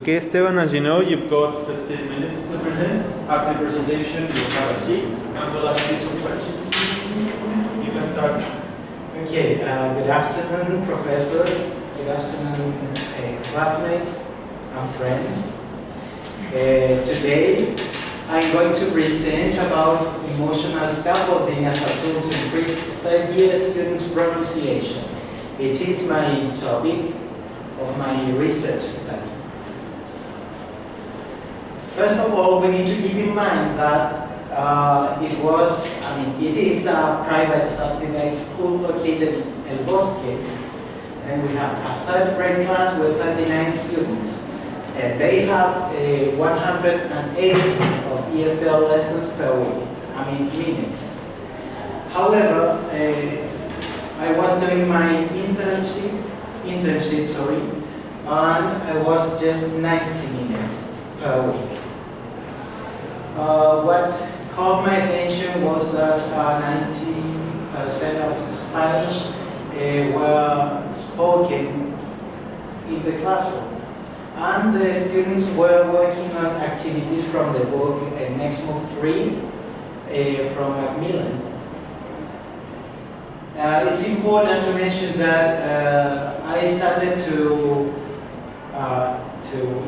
Okay, Esteban, as you know, you've got 15 minutes to present. After the presentation, you'll have a seat, and we'll ask you some questions. You can start. Okay, good afternoon, professors. Good afternoon, classmates and friends. Today, I'm going to present about emotional scaffolding as a tool to increase third-year students' pronunciation. It is my topic of my research study. First of all, we need to keep in mind that it is a private subsidized school located in El Bosque, and we have a third grade class with 39 students. They have 180 of EFL lessons per week, minutes. However, I was doing my internship, and I was just 90 minutes per week. What caught my attention was that 90% of Spanish were spoken in the classroom. And the students were working on activities from the book Next Move 3 from Macmillan. It's important to mention that I started to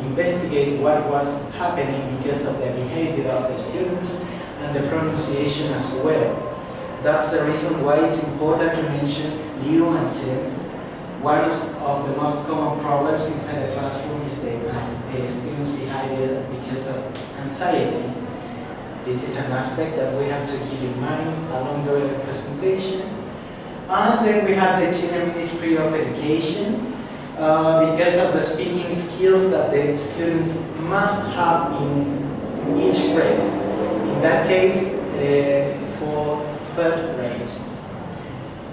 investigate what was happening because of the behavior of the students and the pronunciation as well. That's the reason why it's important to mention nuancing. One of the most common problems inside the classroom is the students' behavior because of anxiety. This is an aspect that we have to keep in mind along the presentation. And then we have the Chile Ministry of Education, because of the speaking skills that the students must have in each grade. In that case, for third grade.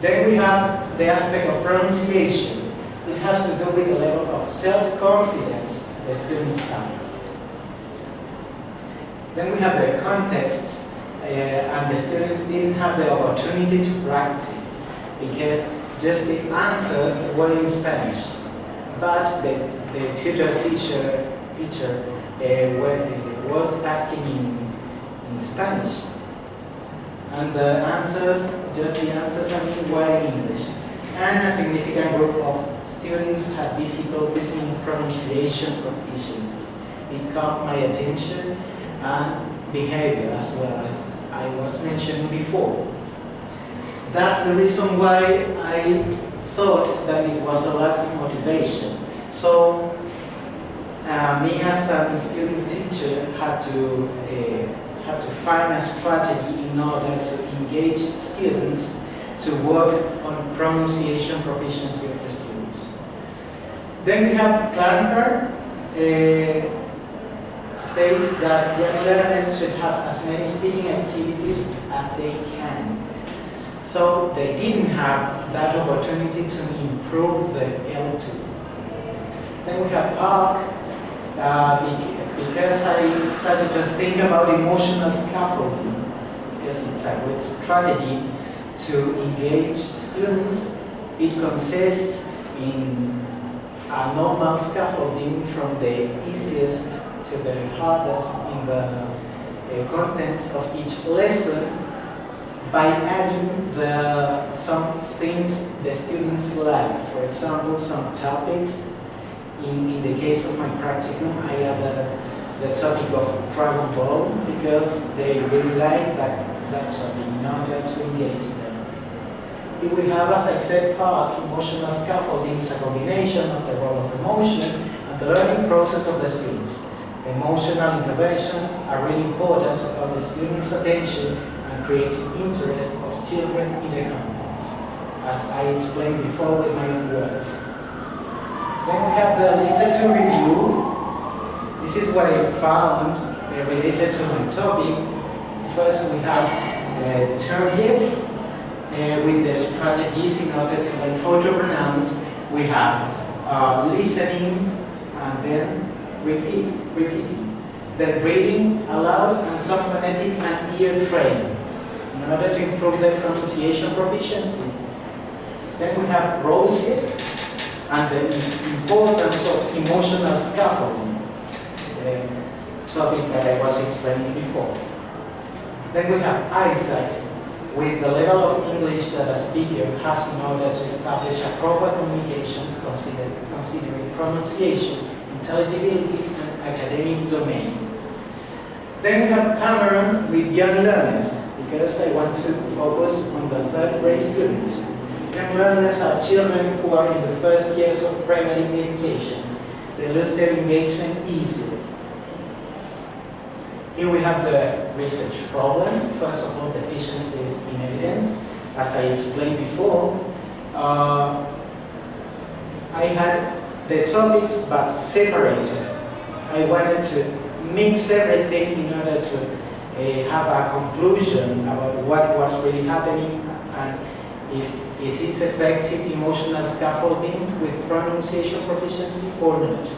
Then we have the aspect of pronunciation. It has to do with the level of self-confidence the students have. Then we have the context, and the students didn't have the opportunity to practice because just the answers were in Spanish. But the teacher was asking in Spanish. And the answers, were in English. And a significant group of students had difficulties in pronunciation proficiency. It caught my attention and behavior as well as I was mentioning before. That's the reason why I thought that it was a lack of motivation. So me as a student teacher had to find a strategy in order to engage students to work on pronunciation proficiency of the students. Then we have Clarker, states that young learners should have as many speaking activities as they can. So they didn't have that opportunity to improve the L2. Then we have Park, because I started to think about emotional scaffolding, because it's a good strategy to engage students. It consists in a normal scaffolding from the easiest to the hardest in the contents of each lesson, by adding some things the students like. For example, some topics. In the case of my practicum, I added the topic of Dragon Ball because they really like that topic in order to engage them. Here we have, as I said, Park, emotional scaffolding is a combination of the role of emotion and the learning process of the students. The emotional interventions are really important to call the students' attention and create interest of children in the contents, as I explained before with my own words. Then we have the literature review. This is what I found related to my topic. First, we have Turgev with the strategies in order to learn how to pronounce. We have listening and then repeating. Then reading aloud and some phonetic and ear training in order to improve the pronunciation proficiency. Then we have Rosic and the importance of emotional scaffolding. topic that I was explaining before. Then we have ISACs, with the level of English that a speaker has in order to establish a proper communication, considering pronunciation, intelligibility, and academic domain. Then we have Cameron with young learners, because I want to focus on the third grade students. Young learners are children who are in the first years of primary education. They lose their engagement easily. Here we have the research problem. First of all, deficiencies in evidence. As I explained before, I had the topics but separated. I wanted to mix everything in order to have a conclusion about what was really happening and if it is effective emotional scaffolding with pronunciation proficiency or not.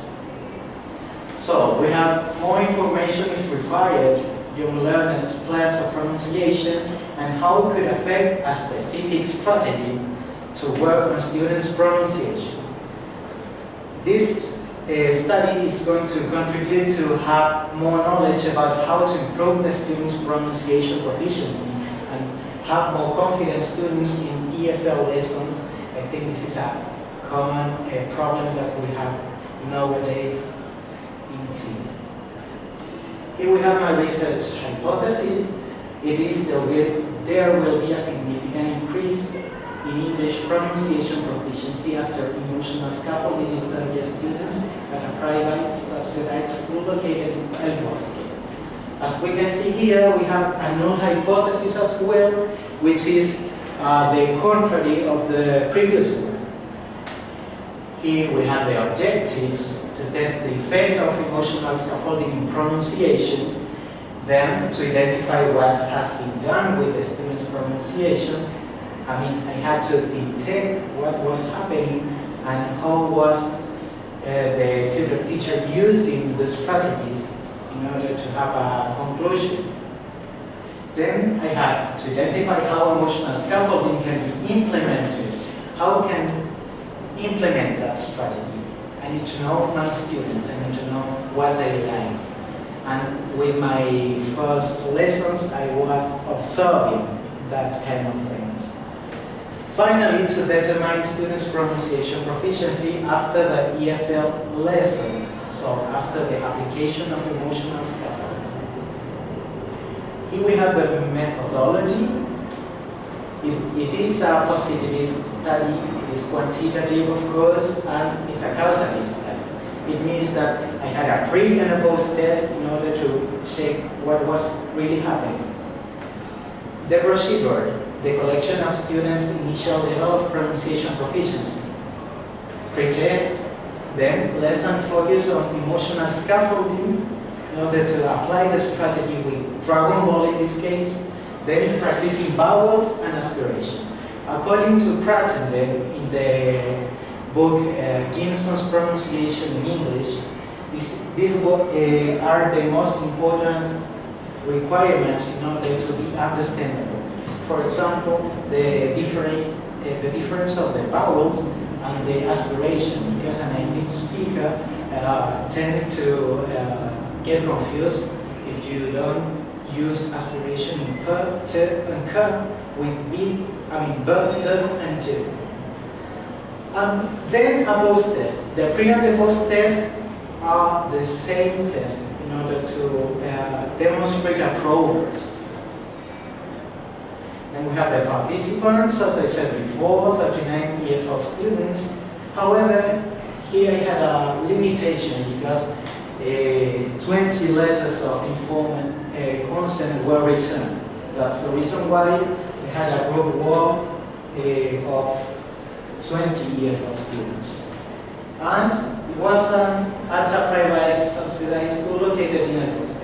So we have more information is required, young learners' plans of pronunciation and how it could affect a specific strategy to work on students' pronunciation. This study is going to contribute to have more knowledge about how to improve the students' pronunciation proficiency and have more confident students in EFL lessons. I think this is a common problem that we have nowadays in team. Here we have my research hypothesis. It is that there will be a significant increase in English pronunciation proficiency after emotional scaffolding in third-year students at a private subsidized school located in El Bosque. As we can see here, we have a null hypothesis as well, which is the contrary of the previous one. Here we have the objectives to test the effect of emotional scaffolding in pronunciation, then to identify what has been done with the student's pronunciation. I had to detect what was happening and how was the tutor teacher using the strategies in order to have a conclusion. Then I had to identify how emotional scaffolding can be implemented. How can implement that strategy? I need to know my students. I need to know what they like. And with my first lessons, I was observing that kind of things. Finally, to determine students' pronunciation proficiency after the EFL lessons, so after the application of emotional scaffolding. Here we have the methodology. It is a positivist study, it is quantitative of course, and it's a causative study. It means that I had a pre and a post test in order to check what was really happening. The procedure. The collection of students' initial level of pronunciation proficiency. Pre-test, then lesson focus on emotional scaffolding in order to apply the strategy with Dragon Ball in this case, then practicing vowels and aspiration. According to Pratt in the book Gibson's Pronunciation in English, these are the most important requirements in order to be understandable. For example, the difference of the vowels and the aspiration, because a native speaker tend to get confused if you don't use aspiration in p, t, and k with b, b, d, and j. And then a post test. The pre and the post test are the same test in order to demonstrate a progress. And we have the participants, as I said before, 39 EFL students. However, here I had a limitation because 20 letters of informed consent were returned. That's the reason why we had a group of 20 EFL students. And it was at a private subsidized school located in El Bosque.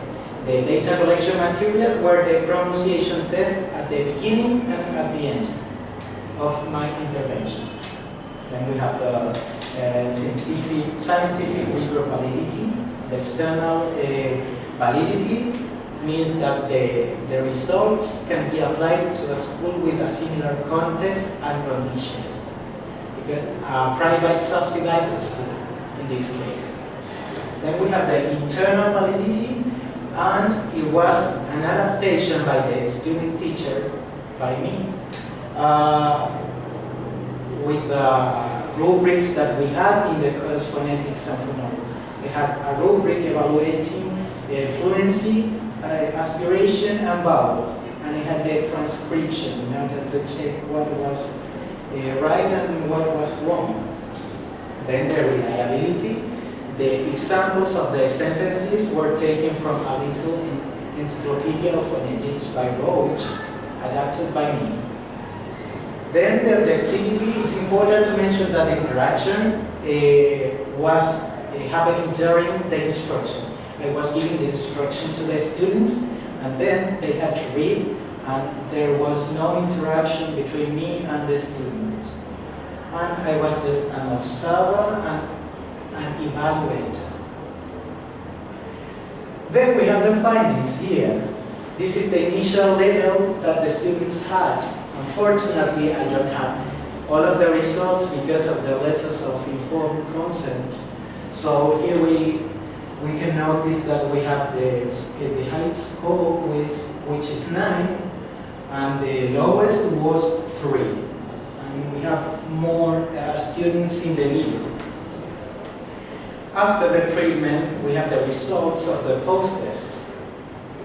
The data collection material were the pronunciation test at the beginning and at the end of my intervention. Then we have the scientific rigor validity. The external validity means that the results can be applied to a school with a similar context and conditions. Because a private subsidized school in this case. Then we have the internal validity, and it was an adaptation by the student teacher, by me, with the rubrics that we had in the course phonetics and phonology. We had a rubric evaluating the fluency, aspiration, and vowels, and it had the transcription in order to check what was right and what was wrong. Then the reliability. The examples of the sentences were taken from a little encyclopedia of phonetics by Roach, adapted by me. Then the objectivity, it's important to mention that the interaction was happening during the instruction. I was giving the instruction to the students, and then they had to read, and there was no interaction between me and the student. And I was just an observer and an evaluator. Then we have the findings here. This is the initial level that the students had. Unfortunately, I don't have all of the results because of the letters of informed consent. So here we can notice that we have the high score, which is 9, and the lowest was 3. And we have more students in the middle. After the treatment, we have the results of the post-test.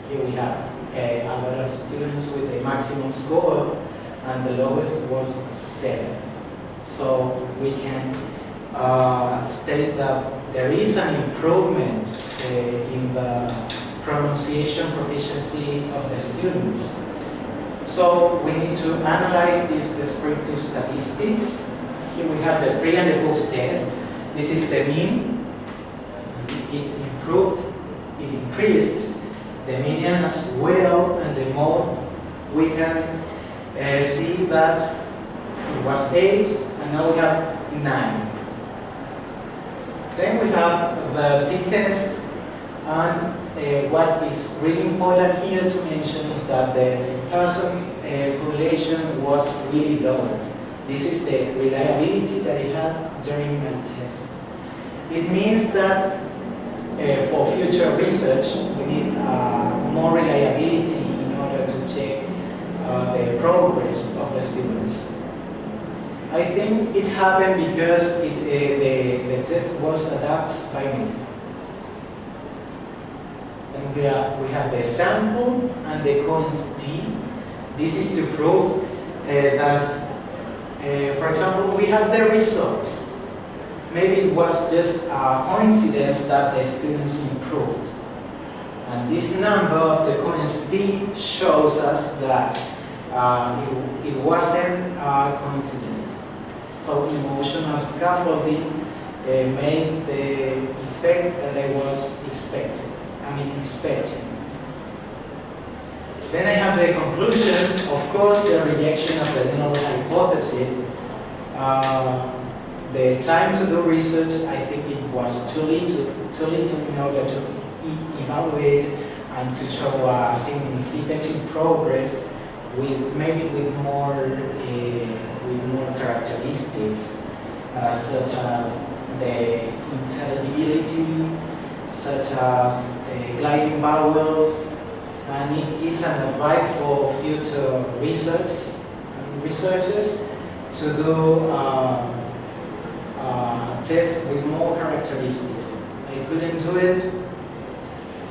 Here we have a lot of students with a maximum score, and the lowest was 7. So we can state that there is an improvement in the pronunciation proficiency of the students. So we need to analyze these descriptive statistics. Here we have the pre and the post-test. This is the mean. It improved, it increased. The median as well, and the mode, we can see that it was 8, and now we have 9. Then we have the t-test, and what is really important here to mention is that the person correlation was really low. This is the reliability that it had during my test. It means that for future research, we need more reliability in order to check the progress of the students. I think it happened because the test was adapted by me. Then we have the sample and the coins T. This is to prove that, for example, we have the results. Maybe it was just a coincidence that the students improved. And this number of the coins T shows us that it wasn't a coincidence. So emotional scaffolding made the effect that I was expecting. Then I have the conclusions. Of course, the rejection of the null hypothesis. The time to do research, I think it was too little in order to evaluate and to show a significant progress with more characteristics, such as the intelligibility, such as gliding vowels, and it is an advice for future researchers to do test with more characteristics. I couldn't do it, and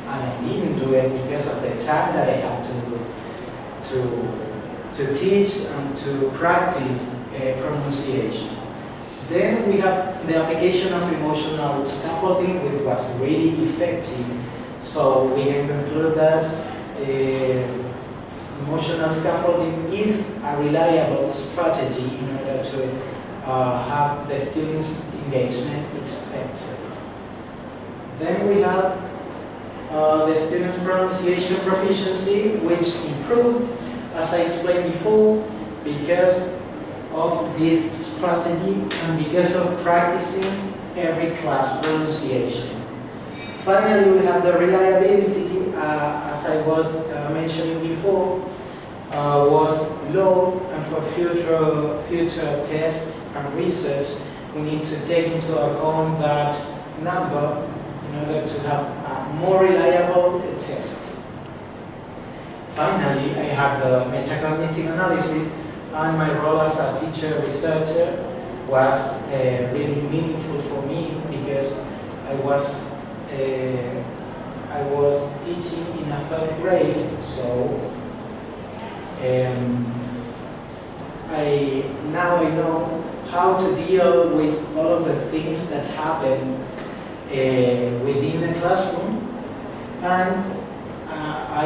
I didn't do it because of the time that I had to teach and to practice pronunciation. Then we have the application of emotional scaffolding, which was really effective. So we can conclude that emotional scaffolding is a reliable strategy in order to have the students' engagement expected. Then we have the students' pronunciation proficiency, which improved, as I explained before, because of this strategy and because of practicing every class pronunciation. Finally, we have the reliability, as I was mentioning before, was low, and for future tests and research, we need to take into account that number in order to have a more reliable test. Finally, I have the metacognitive analysis, and my role as a teacher researcher was really meaningful for me because I was teaching in a third grade, so now I know how to deal with all of the things that happen within the classroom, and I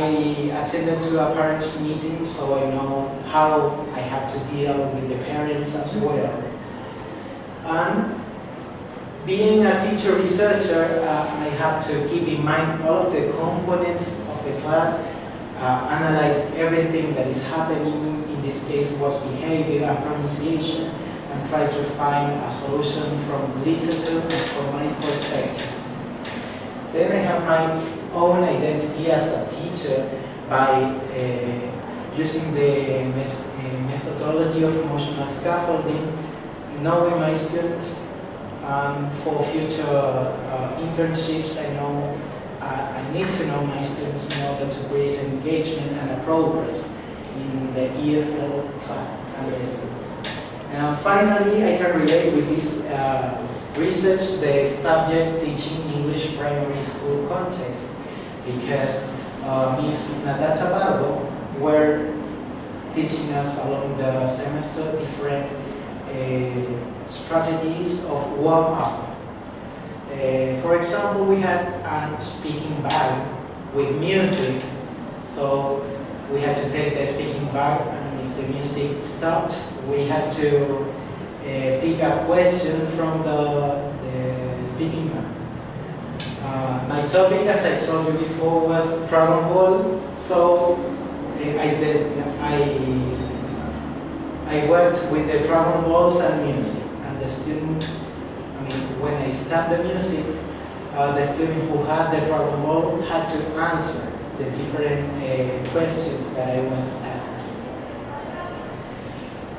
attended to a parents' meeting, so I know how I have to deal with the parents as well. And being a teacher researcher, I have to keep in mind all of the components of the class, analyze everything that is happening. In this case, was behavior and pronunciation, and try to find a solution from literature and from my perspective. Then I have my own identity as a teacher by using the methodology of emotional scaffolding, knowing my students, and for future internships, I know I need to know my students in order to create an engagement and a progress in the EFL class and lessons. And finally, I can relate with this research the subject teaching English primary school context, because Ms. Natata Bardo were teaching us along the semester different strategies of warm-up. For example, we had a speaking bag with music, so we had to take the speaking bag, and if the music stopped, we had to pick a question from the speaking bag. My topic, as I told you before, was Dragon Ball, so I worked with the Dragon Balls and music, and the student, when I stopped the music, the student who had the Dragon Ball had to answer the different questions that I was asking.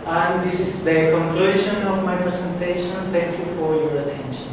And this is the conclusion of my presentation. Thank you for your attention.